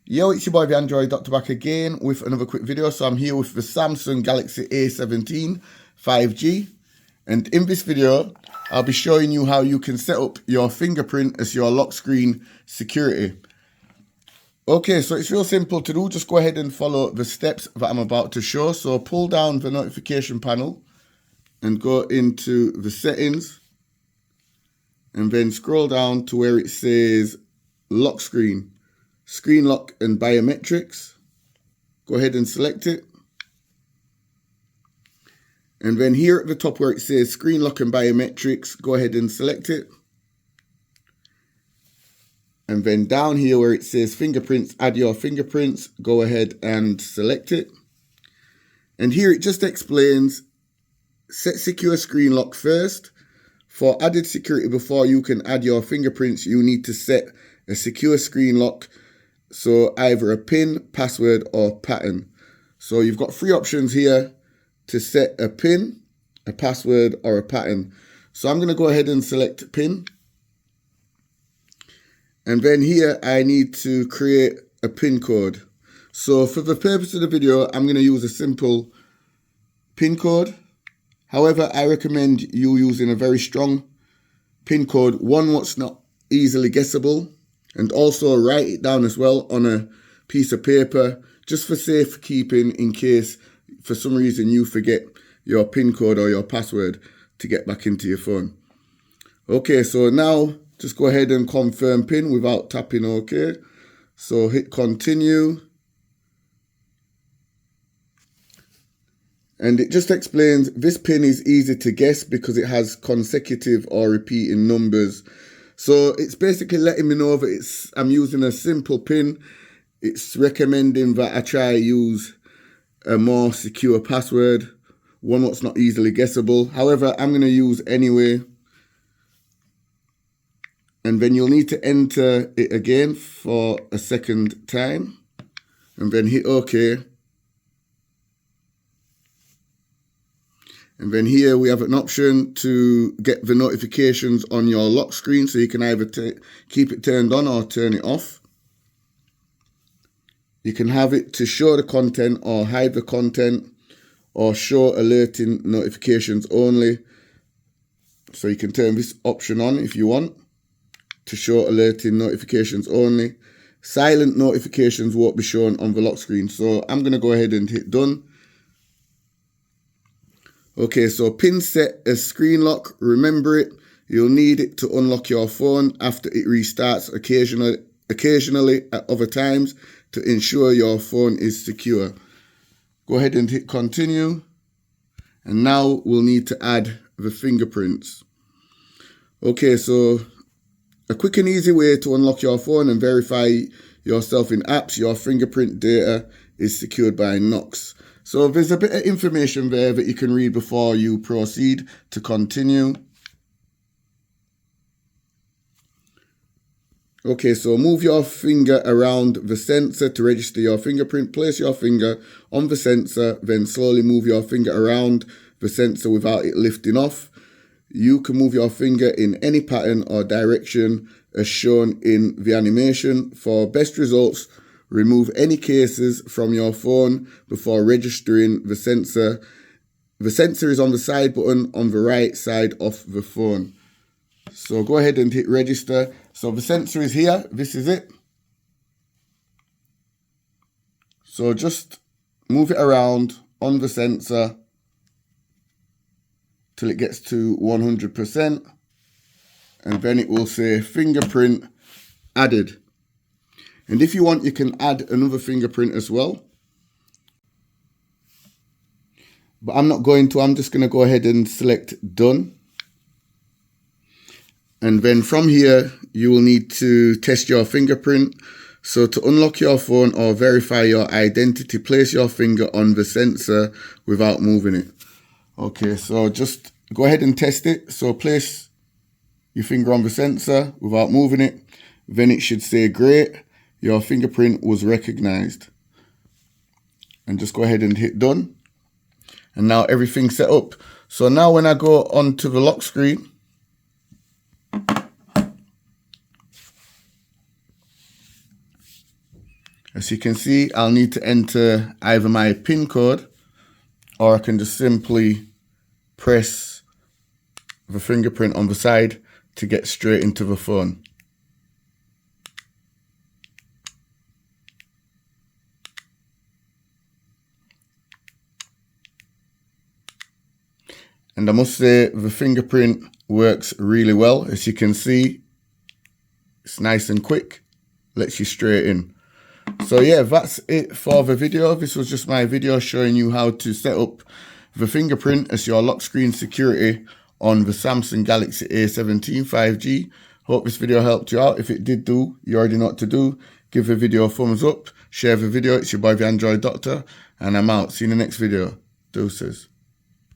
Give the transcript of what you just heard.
Yo, it's your boy the Android Doctor back again with another quick video. So I'm here with the Samsung Galaxy A17 5G, and in this video I'll be showing you how you can set up your fingerprint as your lock screen security. Okay, so it's real simple to do. Just go ahead and follow the steps that I'm about to show. So pull down the notification panel and go into the settings, and then scroll down to where it says lock screen. Screen lock and biometrics. Go ahead and select it. And then here at the top where it says screen lock and biometrics, go ahead and select it. And then down here where it says fingerprints, add your fingerprints, go ahead and select it. And here it just explains, set secure screen lock first. For added security, before you can add your fingerprints, you need to set a secure screen lock. So either a PIN, password, or pattern. So you've got three options here to set a PIN, a password, or a pattern. So I'm going to go ahead and select PIN. And then here I need to create a PIN code. So for the purpose of the video, I'm going to use a simple PIN code. However, I recommend you using a very strong PIN code, one what's not easily guessable. And also write it down as well on a piece of paper, just for safekeeping in case for some reason you forget your PIN code or your password to get back into your phone. Okay, so now just go ahead and confirm PIN without tapping OK. So hit continue. And it just explains this PIN is easy to guess because it has consecutive or repeating numbers. So it's basically letting me know that I'm using a simple PIN. It's recommending that I try use a more secure password, one that's not easily guessable. However, I'm going to use anyway. And then you'll need to enter it again for a second time. And then hit OK. And then here we have an option to get the notifications on your lock screen. So you can either keep it turned on or turn it off. You can have it to show the content or hide the content, or show alerting notifications only. So you can turn this option on if you want, to show alerting notifications only. Silent notifications won't be shown on the lock screen. So I'm going to go ahead and hit done. Okay, so PIN set as screen lock. Remember it. You'll need it to unlock your phone after it restarts occasionally at other times to ensure your phone is secure. Go ahead and hit continue. And now we'll need to add the fingerprints. Okay, so a quick and easy way to unlock your phone and verify yourself in apps, your fingerprint data is secured by Knox. So there's a bit of information there that you can read before you proceed to continue. Okay, so move your finger around the sensor to register your fingerprint. Place your finger on the sensor, then slowly move your finger around the sensor without it lifting off. You can move your finger in any pattern or direction as shown in the animation. For best results, remove any cases from your phone before registering the sensor. The sensor is on the side button on the right side of the phone. So go ahead and hit register. So the sensor is here. This is it. So just move it around on the sensor till it gets to 100%. And then it will say fingerprint added. And if you want, you can add another fingerprint as well. But I'm not going to. I'm just going to go ahead and select done. And then from here, you will need to test your fingerprint. So to unlock your phone or verify your identity, place your finger on the sensor without moving it. Okay, so just go ahead and test it. So place your finger on the sensor without moving it. Then it should say great. Your fingerprint was recognized. And just go ahead and hit done. And now everything's set up. So now when I go onto the lock screen, As you can see, I'll need to enter either my PIN code, or I can just simply press the fingerprint on the side to get straight into the phone. And I must say the fingerprint works really well. As you can see, it's nice and quick, lets you straight in. So yeah, that's it for the video. This was just my video showing you how to set up the fingerprint as your lock screen security on the Samsung Galaxy A17 5G. Hope this video helped you out. If it did do, you already know what to do. Give the video a thumbs up, share the video. It's your boy the Android Doctor, and I'm out. See you in the next video. Deuces.